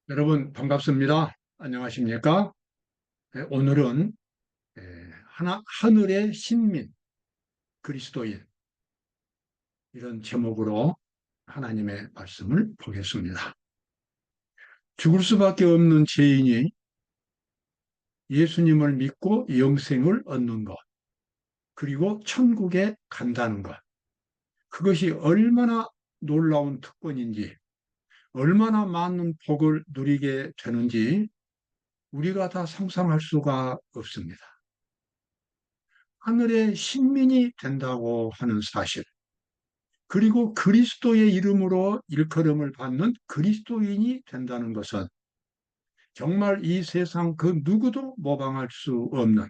여러분 반갑습니다. 안녕하십니까? 오늘은 하늘의 신민, 그리스도인 이런 제목으로 하나님의 말씀을 보겠습니다. 죽을 수밖에 없는 죄인이 예수님을 믿고 영생을 얻는 것, 그리고 천국에 간다는 것, 그것이 얼마나 놀라운 특권인지, 얼마나 많은 복을 누리게 되는지 우리가 다 상상할 수가 없습니다. 하늘의 신민이 된다고 하는 사실, 그리고 그리스도의 이름으로 일컬음을 받는 그리스도인이 된다는 것은 정말 이 세상 그 누구도 모방할 수 없는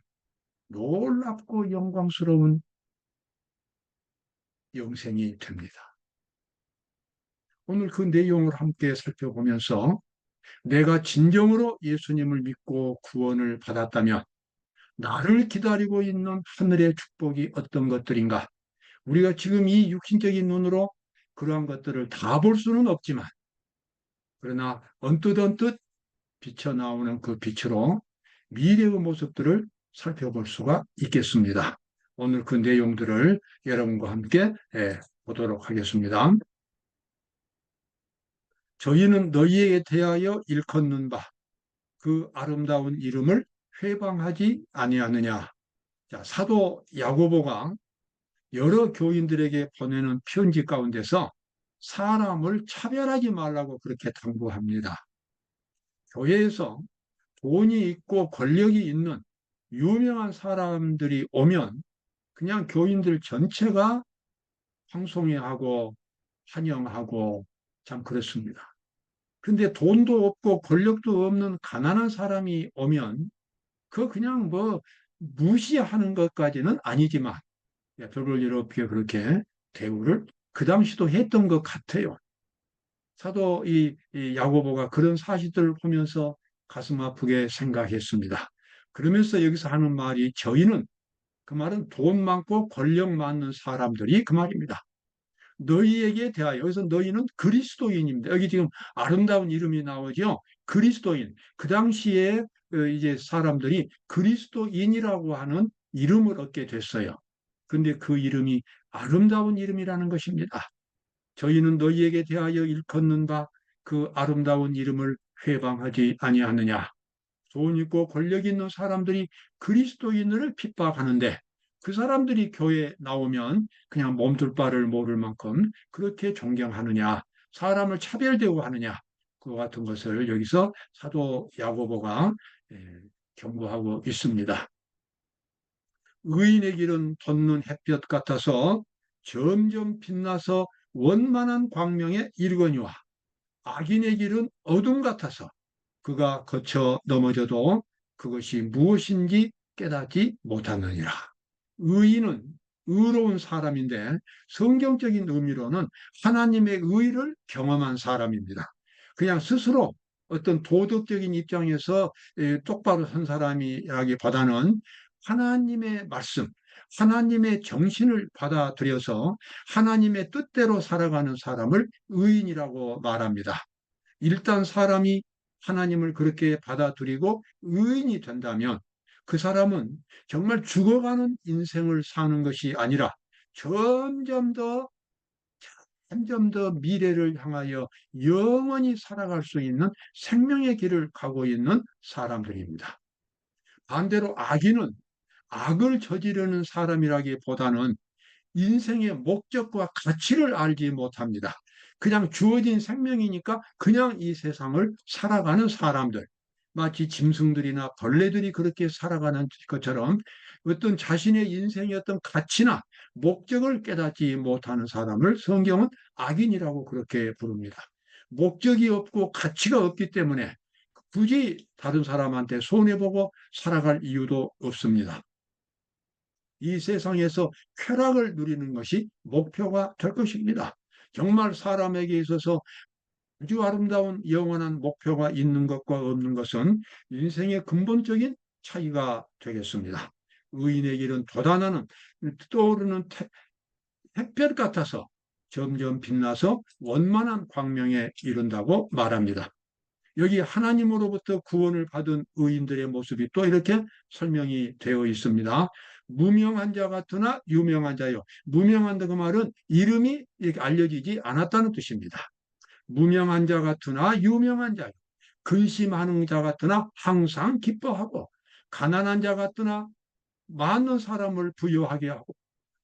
놀랍고 영광스러운 영생이 됩니다. 오늘 그 내용을 함께 살펴보면서 내가 진정으로 예수님을 믿고 구원을 받았다면 나를 기다리고 있는 하늘의 축복이 어떤 것들인가? 우리가 지금 이 육신적인 눈으로 그러한 것들을 다 볼 수는 없지만, 그러나 언뜻 비쳐나오는 그 빛으로 미래의 모습들을 살펴볼 수가 있겠습니다. 오늘 그 내용들을 여러분과 함께 보도록 하겠습니다. 저희는 너희에게 대하여 일컫는 바 그 아름다운 이름을 회방하지 아니하느냐. 자, 사도 야고보가 여러 교인들에게 보내는 편지 가운데서 사람을 차별하지 말라고 그렇게 당부합니다. 교회에서 돈이 있고 권력이 있는 유명한 사람들이 오면 그냥 교인들 전체가 황송해하고 환영하고 참 그렇습니다. 근데 돈도 없고 권력도 없는 가난한 사람이 오면 그 그냥 뭐 무시하는 것까지는 아니지만 별걸 이렇게 그렇게 대우를 그 당시도 했던 것 같아요. 사도 이 야고보가 그런 사실들을 보면서 가슴 아프게 생각했습니다. 그러면서 여기서 하는 말이 저희는, 그 말은 돈 많고 권력 많은 사람들이 그 말입니다. 너희에게 대하여, 여기서 너희는 그리스도인입니다. 여기 지금 아름다운 이름이 나오죠. 그리스도인. 그 당시에 이제 사람들이 그리스도인이라고 하는 이름을 얻게 됐어요. 근데 그 이름이 아름다운 이름이라는 것입니다. 저희는 너희에게 대하여 일컫는 바 그 아름다운 이름을 회방하지 아니하느냐. 돈 있고 권력 있는 사람들이 그리스도인을 핍박하는데 그 사람들이 교회에 나오면 그냥 몸둘 바를 모를 만큼 그렇게 존경하느냐, 사람을 차별대우 하느냐, 그 같은 것을 여기서 사도 야고보가 경고하고 있습니다. 의인의 길은 돋는 햇볕 같아서 점점 빛나서 원만한 광명에 이르거니와 악인의 길은 어둠 같아서 그가 거쳐 넘어져도 그것이 무엇인지 깨닫지 못하느니라. 의인은 의로운 사람인데 성경적인 의미로는 하나님의 의를 경험한 사람입니다. 그냥 스스로 어떤 도덕적인 입장에서 똑바로 선 사람이라기보다는 하나님의 말씀, 하나님의 정신을 받아들여서 하나님의 뜻대로 살아가는 사람을 의인이라고 말합니다. 일단 사람이 하나님을 그렇게 받아들이고 의인이 된다면 그 사람은 정말 죽어가는 인생을 사는 것이 아니라 점점 더, 점점 더 미래를 향하여 영원히 살아갈 수 있는 생명의 길을 가고 있는 사람들입니다. 반대로 악인은 악을 저지르는 사람이라기보다는 인생의 목적과 가치를 알지 못합니다. 그냥 주어진 생명이니까 그냥 이 세상을 살아가는 사람들, 마치 짐승들이나 벌레들이 그렇게 살아가는 것처럼 어떤 자신의 인생의 어떤 가치나 목적을 깨닫지 못하는 사람을 성경은 악인이라고 그렇게 부릅니다. 목적이 없고 가치가 없기 때문에 굳이 다른 사람한테 손해보고 살아갈 이유도 없습니다. 이 세상에서 쾌락을 누리는 것이 목표가 될 것입니다. 정말 사람에게 있어서 아주 아름다운 영원한 목표가 있는 것과 없는 것은 인생의 근본적인 차이가 되겠습니다. 의인의 길은 돋아나는 떠오르는 햇볕 같아서 점점 빛나서 원만한 광명에 이른다고 말합니다. 여기 하나님으로부터 구원을 받은 의인들의 모습이 또 이렇게 설명이 되어 있습니다. 무명한 자 같으나 유명한 자요. 무명한다 그 말은 이름이 이렇게 알려지지 않았다는 뜻입니다. 무명한 자 같으나 유명한 자요. 근심하는 자 같으나 항상 기뻐하고 가난한 자 같으나 많은 사람을 부유하게 하고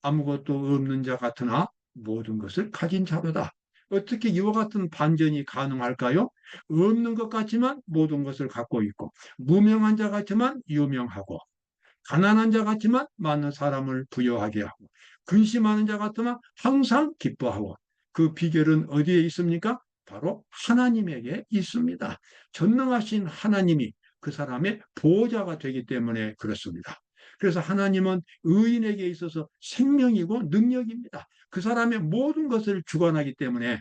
아무것도 없는 자 같으나 모든 것을 가진 자로다. 어떻게 이와 같은 반전이 가능할까요? 없는 것 같지만 모든 것을 갖고 있고 무명한 자 같지만 유명하고 가난한 자 같지만 많은 사람을 부여하게 하고 근심하는 자 같으면 항상 기뻐하고 그 비결은 어디에 있습니까? 바로 하나님에게 있습니다. 전능하신 하나님이 그 사람의 보호자가 되기 때문에 그렇습니다. 그래서 하나님은 의인에게 있어서 생명이고 능력입니다. 그 사람의 모든 것을 주관하기 때문에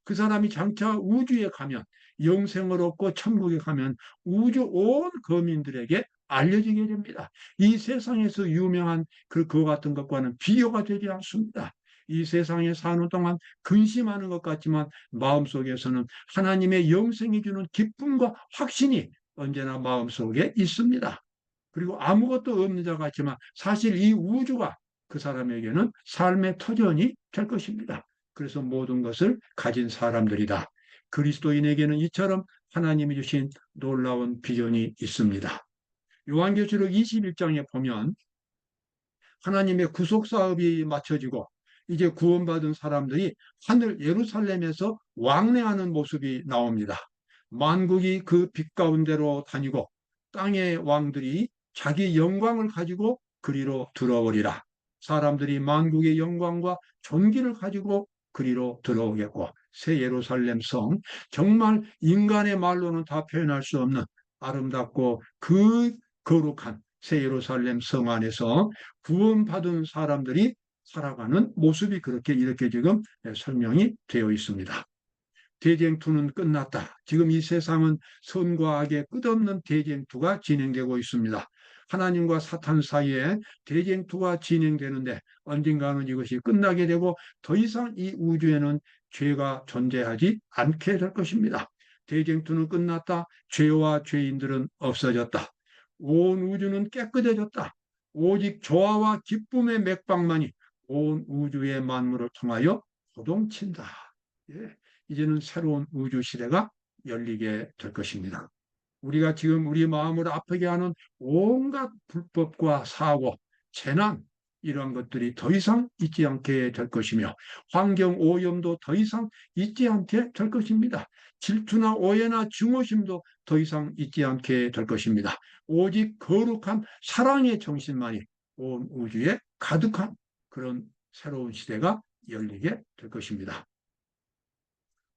그 사람이 장차 우주에 가면 영생을 얻고 천국에 가면 우주 온 거민들에게 알려지게 됩니다. 이 세상에서 유명한 그와 같은 것과는 비교가 되지 않습니다. 이 세상에 사는 동안 근심하는 것 같지만 마음속에서는 하나님의 영생이 주는 기쁨과 확신이 언제나 마음속에 있습니다. 그리고 아무것도 없는 자 같지만 사실 이 우주가 그 사람에게는 삶의 터전이 될 것입니다. 그래서 모든 것을 가진 사람들이다. 그리스도인에게는 이처럼 하나님이 주신 놀라운 비전이 있습니다. 요한계시록 21장에 보면 하나님의 구속 사업이 마쳐지고 이제 구원받은 사람들이 하늘 예루살렘에서 왕래하는 모습이 나옵니다. 만국이 그 빛 가운데로 다니고 땅의 왕들이 자기 영광을 가지고 그리로 들어오리라. 사람들이 만국의 영광과 존귀를 가지고 그리로 들어오겠고 새 예루살렘 성 정말 인간의 말로는 다 표현할 수 없는 아름답고 그 거룩한 새 예루살렘 성 안에서 구원받은 사람들이 살아가는 모습이 그렇게 이렇게 지금 설명이 되어 있습니다. 대쟁투는 끝났다. 지금 이 세상은 선과 악의 끝없는 대쟁투가 진행되고 있습니다. 하나님과 사탄 사이에 대쟁투가 진행되는데 언젠가는 이것이 끝나게 되고 더 이상 이 우주에는 죄가 존재하지 않게 될 것입니다. 대쟁투는 끝났다. 죄와 죄인들은 없어졌다. 온 우주는 깨끗해졌다. 오직 조화와 기쁨의 맥박만이 온 우주의 만물을 통하여 호동친다. 예. 이제는 새로운 우주 시대가 열리게 될 것입니다. 우리가 지금 우리 마음을 아프게 하는 온갖 불법과 사고, 재난, 이러한 것들이 더 이상 있지 않게 될 것이며 환경 오염도 더 이상 있지 않게 될 것입니다. 질투나 오해나 증오심도 더 이상 있지 않게 될 것입니다. 오직 거룩한 사랑의 정신만이 온 우주에 가득한 그런 새로운 시대가 열리게 될 것입니다.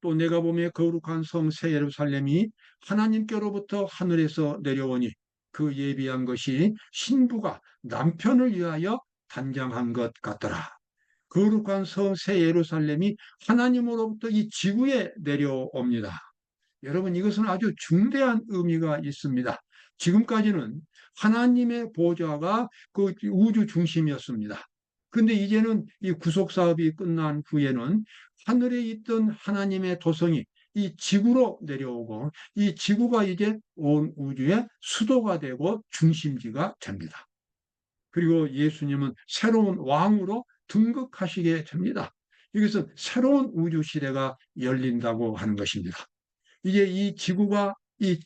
또 내가 보며 거룩한 성 새 예루살렘이 하나님께로부터 하늘에서 내려오니 그 예비한 것이 신부가 남편을 위하여 단장한 것 같더라. 거룩한 성 새 예루살렘이 하나님으로부터 이 지구에 내려옵니다. 여러분 이것은 아주 중대한 의미가 있습니다. 지금까지는 하나님의 보좌가 그 우주 중심이었습니다. 그런데 이제는 이 구속 사업이 끝난 후에는 하늘에 있던 하나님의 도성이 이 지구로 내려오고 이 지구가 이제 온 우주의 수도가 되고 중심지가 됩니다. 그리고 예수님은 새로운 왕으로 등극하시게 됩니다. 여기서 새로운 우주 시대가 열린다고 하는 것입니다. 이제 이 지구가 이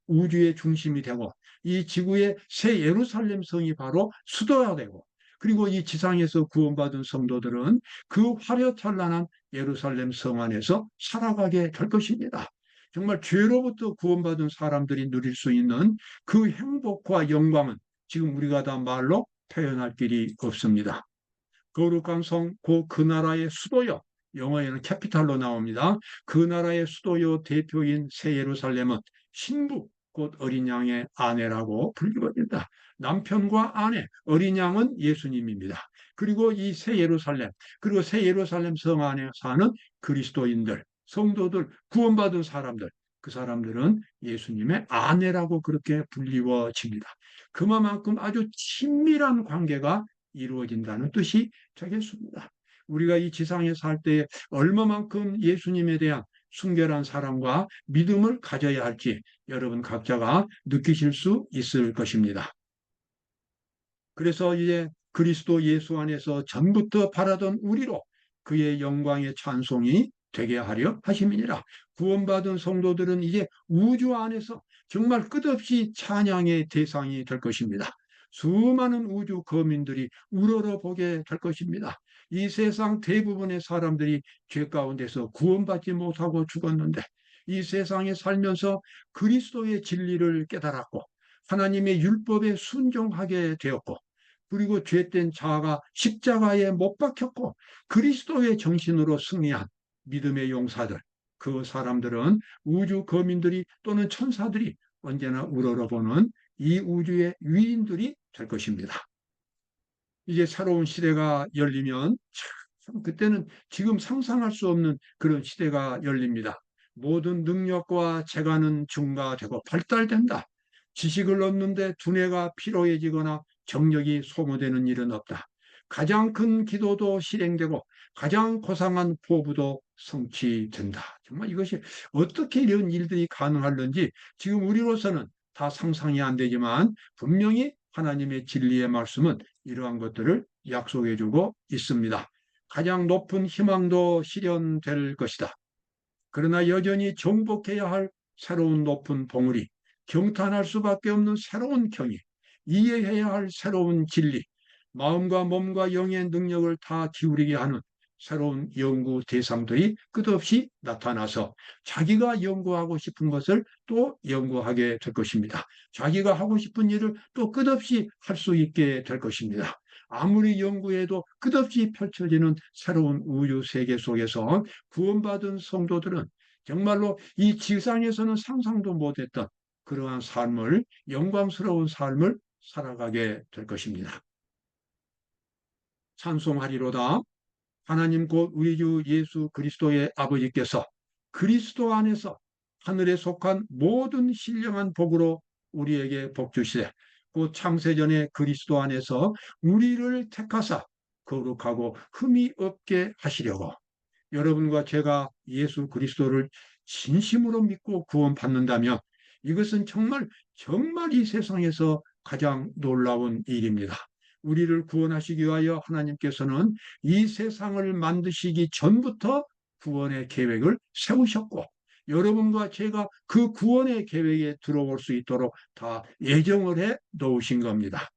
우주의 중심이 되고 이 지구의 새 예루살렘 성이 바로 수도가 되고 그리고 이 지상에서 구원받은 성도들은 그 화려찬란한 예루살렘 성 안에서 살아가게 될 것입니다. 정말 죄로부터 구원받은 사람들이 누릴 수 있는 그 행복과 영광은 지금 우리가 다 말로 표현할 길이 없습니다. 거룩한 성, 그 나라의 수도요. 영어에는 캐피탈로 나옵니다. 그 나라의 수도요 대표인 새 예루살렘은 신부, 곧 어린 양의 아내라고 불리거든요. 남편과 아내, 어린 양은 예수님입니다. 그리고 이 새 예루살렘, 그리고 새 예루살렘 성 안에 사는 그리스도인들, 성도들, 구원받은 사람들, 그 사람들은 예수님의 아내라고 그렇게 불리워집니다. 그만큼 아주 친밀한 관계가 이루어진다는 뜻이 되겠습니다. 우리가 이 지상에 살 때 얼마만큼 예수님에 대한 순결한 사랑과 믿음을 가져야 할지 여러분 각자가 느끼실 수 있을 것입니다. 그래서 이제 그리스도 예수 안에서 전부터 바라던 우리로 그의 영광의 찬송이 되게 하려 하심이니라. 구원받은 성도들은 이제 우주 안에서 정말 끝없이 찬양의 대상이 될 것입니다. 수많은 우주 거민들이 우러러 보게 될 것입니다. 이 세상 대부분의 사람들이 죄 가운데서 구원받지 못하고 죽었는데 이 세상에 살면서 그리스도의 진리를 깨달았고 하나님의 율법에 순종하게 되었고 그리고 죄된 자가 십자가에 못 박혔고 그리스도의 정신으로 승리한 믿음의 용사들, 그 사람들은 우주 거민들이 또는 천사들이 언제나 우러러보는 이 우주의 위인들이 될 것입니다. 이제 새로운 시대가 열리면 참 그때는 지금 상상할 수 없는 그런 시대가 열립니다. 모든 능력과 재간은 증가되고 발달된다. 지식을 얻는데 두뇌가 피로해지거나 정력이 소모되는 일은 없다. 가장 큰 기도도 실행되고 가장 고상한 포부도 성취된다. 정말 이것이 어떻게 이런 일들이 가능할는지 지금 우리로서는 다 상상이 안 되지만 분명히 하나님의 진리의 말씀은 이러한 것들을 약속해 주고 있습니다. 가장 높은 희망도 실현될 것이다. 그러나 여전히 정복해야 할 새로운 높은 봉우리, 경탄할 수밖에 없는 새로운 경위, 이해해야 할 새로운 진리, 마음과 몸과 영의 능력을 다 기울이게 하는 새로운 연구 대상들이 끝없이 나타나서 자기가 연구하고 싶은 것을 또 연구하게 될 것입니다. 자기가 하고 싶은 일을 또 끝없이 할 수 있게 될 것입니다. 아무리 연구해도 끝없이 펼쳐지는 새로운 우주 세계 속에서 구원받은 성도들은 정말로 이 지상에서는 상상도 못했던 그러한 삶을, 영광스러운 삶을 살아가게 될 것입니다. 찬송하리로다. 하나님 곧 우리 주 예수 그리스도의 아버지께서 그리스도 안에서 하늘에 속한 모든 신령한 복으로 우리에게 복 주시되 곧 창세전에 그리스도 안에서 우리를 택하사 거룩하고 흠이 없게 하시려고 여러분과 제가 예수 그리스도를 진심으로 믿고 구원받는다면 이것은 정말 정말 이 세상에서 가장 놀라운 일입니다. 우리를 구원하시기 위하여 하나님께서는 이 세상을 만드시기 전부터 구원의 계획을 세우셨고 여러분과 제가 그 구원의 계획에 들어올 수 있도록 다 예정을 해 놓으신 겁니다.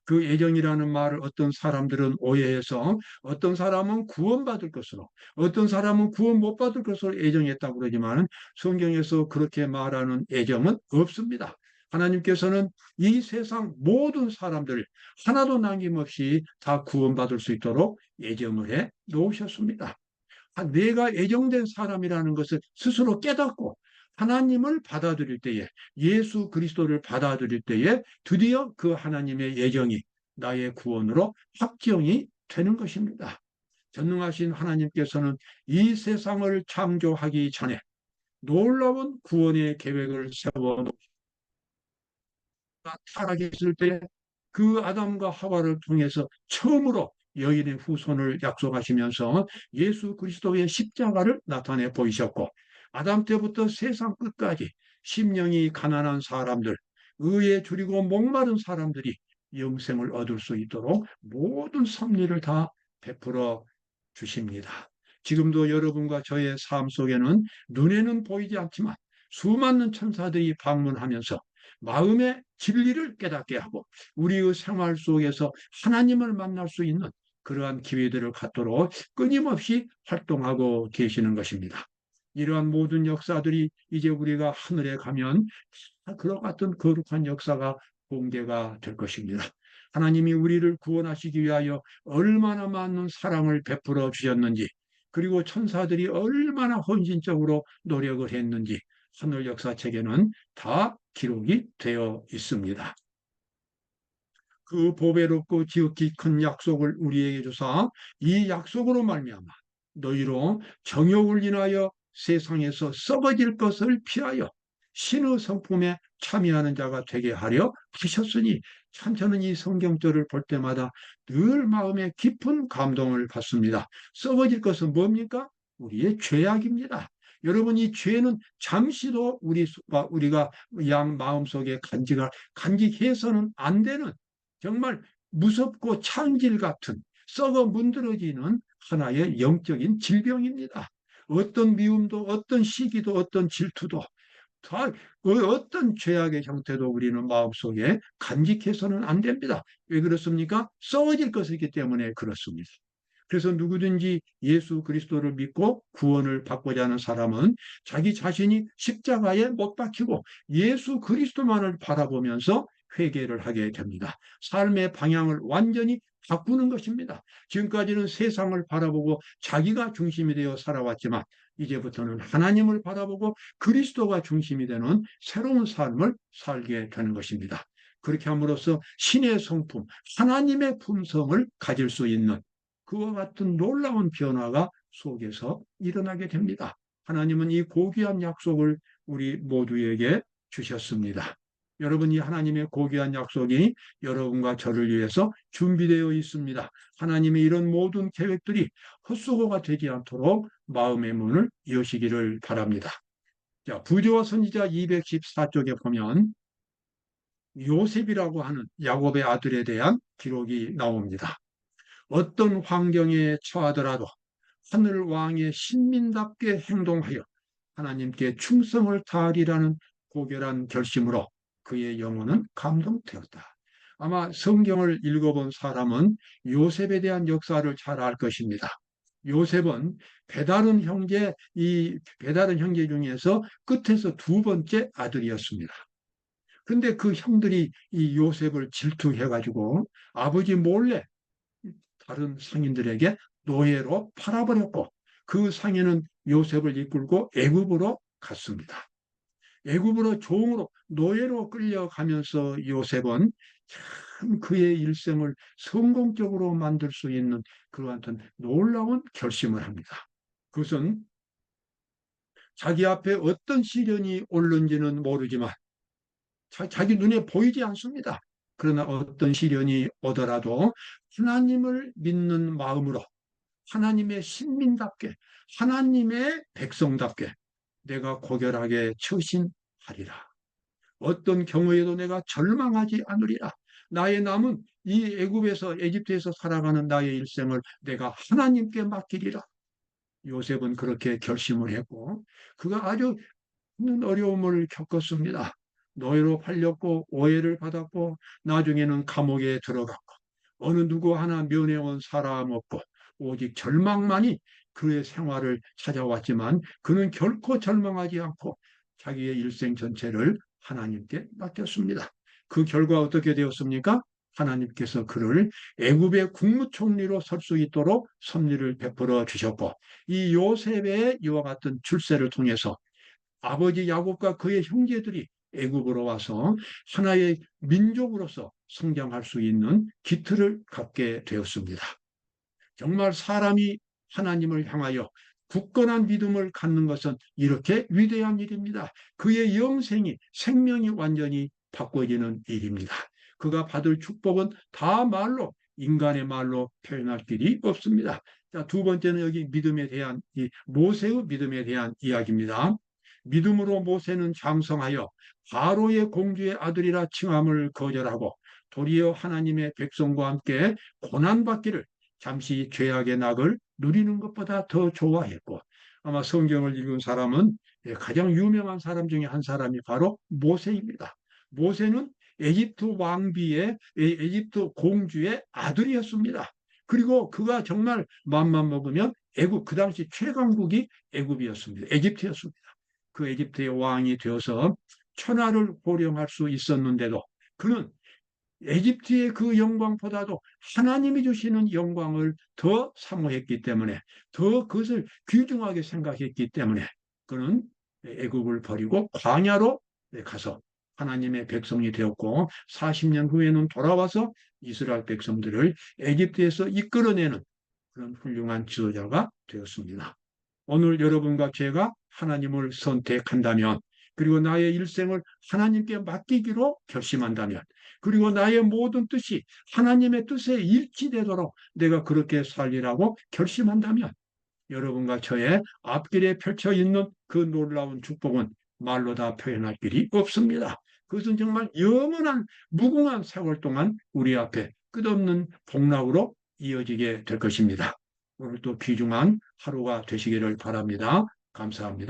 그 예정이라는 말을 어떤 사람들은 오해해서 어떤 사람은 구원받을 것으로 어떤 사람은 구원 못 받을 것으로 예정했다고 그러지만 성경에서 그렇게 말하는 예정은 없습니다. 하나님께서는 이 세상 모든 사람들 하나도 남김없이 다 구원받을 수 있도록 예정을 해 놓으셨습니다. 내가 예정된 사람이라는 것을 스스로 깨닫고 하나님을 받아들일 때에 예수 그리스도를 받아들일 때에 드디어 그 하나님의 예정이 나의 구원으로 확정이 되는 것입니다. 전능하신 하나님께서는 이 세상을 창조하기 전에 놀라운 구원의 계획을 세워 타락했을 때 그 아담과 하와를 통해서 처음으로 여인의 후손을 약속하시면서 예수 그리스도의 십자가를 나타내 보이셨고 아담 때부터 세상 끝까지 심령이 가난한 사람들, 의에 줄이고 목마른 사람들이 영생을 얻을 수 있도록 모든 섭리를 다 베풀어 주십니다. 지금도 여러분과 저의 삶 속에는 눈에는 보이지 않지만 수많은 천사들이 방문하면서 마음의 진리를 깨닫게 하고 우리의 생활 속에서 하나님을 만날 수 있는 그러한 기회들을 갖도록 끊임없이 활동하고 계시는 것입니다. 이러한 모든 역사들이 이제 우리가 하늘에 가면 그와 같은 거룩한 역사가 공개가 될 것입니다. 하나님이 우리를 구원하시기 위하여 얼마나 많은 사랑을 베풀어 주셨는지 그리고 천사들이 얼마나 헌신적으로 노력을 했는지 하늘 역사책에는 다 기록이 되어 있습니다. 그 보배롭고 지극히 큰 약속을 우리에게 주사 이 약속으로 말미암아 너희로 정욕을 인하여 세상에서 썩어질 것을 피하여 신의 성품에 참여하는 자가 되게 하려 하셨으니, 참 저는 이 성경절을 볼 때마다 늘 마음에 깊은 감동을 받습니다. 썩어질 것은 뭡니까? 우리의 죄악입니다. 여러분, 이 죄는 잠시도 우리가 양 마음속에 간직해서는 안 되는, 정말 무섭고 창질 같은, 썩어 문드러지는 하나의 영적인 질병입니다. 어떤 미움도, 어떤 시기도, 어떤 질투도, 어떤 죄악의 형태도 우리는 마음속에 간직해서는 안 됩니다. 왜 그렇습니까? 썩어질 것이기 때문에 그렇습니다. 그래서 누구든지 예수 그리스도를 믿고 구원을 받고자 하는 사람은 자기 자신이 십자가에 못 박히고 예수 그리스도만을 바라보면서 회개를 하게 됩니다. 삶의 방향을 완전히 바꾸는 것입니다. 지금까지는 세상을 바라보고 자기가 중심이 되어 살아왔지만, 이제부터는 하나님을 바라보고 그리스도가 중심이 되는 새로운 삶을 살게 되는 것입니다. 그렇게 함으로써 신의 성품, 하나님의 품성을 가질 수 있는 그와 같은 놀라운 변화가 속에서 일어나게 됩니다. 하나님은 이 고귀한 약속을 우리 모두에게 주셨습니다. 여러분, 이 하나님의 고귀한 약속이 여러분과 저를 위해서 준비되어 있습니다. 하나님의 이런 모든 계획들이 헛수고가 되지 않도록 마음의 문을 여시기를 바랍니다. 자, 부조와 선지자 214쪽에 보면 요셉이라고 하는 야곱의 아들에 대한 기록이 나옵니다. 어떤 환경에 처하더라도 하늘 왕의 신민답게 행동하여 하나님께 충성을 다하리라는 고결한 결심으로 그의 영혼은 감동되었다. 아마 성경을 읽어본 사람은 요셉에 대한 역사를 잘 알 것입니다. 요셉은 배다른 형제 중에서 끝에서 두 번째 아들이었습니다. 그런데 그 형들이 이 요셉을 질투해가지고 아버지 몰래 다른 상인들에게 노예로 팔아버렸고, 그 상인은 요셉을 이끌고 애굽으로 갔습니다. 애굽으로 종으로 노예로 끌려가면서 요셉은 참 그의 일생을 성공적으로 만들 수 있는 그러한 놀라운 결심을 합니다. 그것은 자기 앞에 어떤 시련이 올는지는 모르지만 자기 눈에 보이지 않습니다. 그러나 어떤 시련이 오더라도 하나님을 믿는 마음으로 하나님의 신민답게, 하나님의 백성답게 내가 고결하게 처신하리라. 어떤 경우에도 내가 절망하지 않으리라. 나의 남은 이 에집트에서 살아가는 나의 일생을 내가 하나님께 맡기리라. 요셉은 그렇게 결심을 했고, 그가 아주 큰 어려움을 겪었습니다. 노예로 팔렸고 오해를 받았고 나중에는 감옥에 들어갔고 어느 누구 하나 면회온 사람 없고 오직 절망만이 그의 생활을 찾아왔지만, 그는 결코 절망하지 않고 자기의 일생 전체를 하나님께 맡겼습니다. 그 결과 어떻게 되었습니까? 하나님께서 그를 애굽의 국무총리로 설 수 있도록 섭리를 베풀어 주셨고, 이 요셉의 이와 같은 출세를 통해서 아버지 야곱과 그의 형제들이 애굽으로 와서 하나의 민족으로서 성장할 수 있는 기틀을 갖게 되었습니다. 정말 사람이 하나님을 향하여 굳건한 믿음을 갖는 것은 이렇게 위대한 일입니다. 그의 영생이, 생명이 완전히 바꿔지는 일입니다. 그가 받을 축복은 다 말로, 인간의 말로 표현할 길이 없습니다. 자, 두 번째는 여기 믿음에 대한, 모세의 믿음에 대한 이야기입니다. 믿음으로 모세는 장성하여 바로의 공주의 아들이라 칭함을 거절하고 도리어 하나님의 백성과 함께 고난받기를 잠시 죄악의 낙을 누리는 것보다 더 좋아했고, 아마 성경을 읽은 사람은 가장 유명한 사람 중에 한 사람이 바로 모세입니다. 모세는 에집트 공주의 아들이었습니다. 그리고 그가 정말 맘만 먹으면 그 당시 최강국이 에집트였습니다. 그 에집트의 왕이 되어서 천하를 호령할 수 있었는데도 그는 에집트의 그 영광보다도 하나님이 주시는 영광을 더 사모했기 때문에, 더 그것을 귀중하게 생각했기 때문에 그는 애굽을 버리고 광야로 가서 하나님의 백성이 되었고, 40년 후에는 돌아와서 이스라엘 백성들을 에집트에서 이끌어내는 그런 훌륭한 지도자가 되었습니다. 오늘 여러분과 제가 하나님을 선택한다면 그리고 나의 일생을 하나님께 맡기기로 결심한다면, 그리고 나의 모든 뜻이 하나님의 뜻에 일치되도록 내가 그렇게 살리라고 결심한다면, 여러분과 저의 앞길에 펼쳐 있는 그 놀라운 축복은 말로 다 표현할 길이 없습니다. 그것은 정말 영원한 무궁한 세월 동안 우리 앞에 끝없는 복락으로 이어지게 될 것입니다. 오늘도 귀중한 하루가 되시기를 바랍니다. 감사합니다.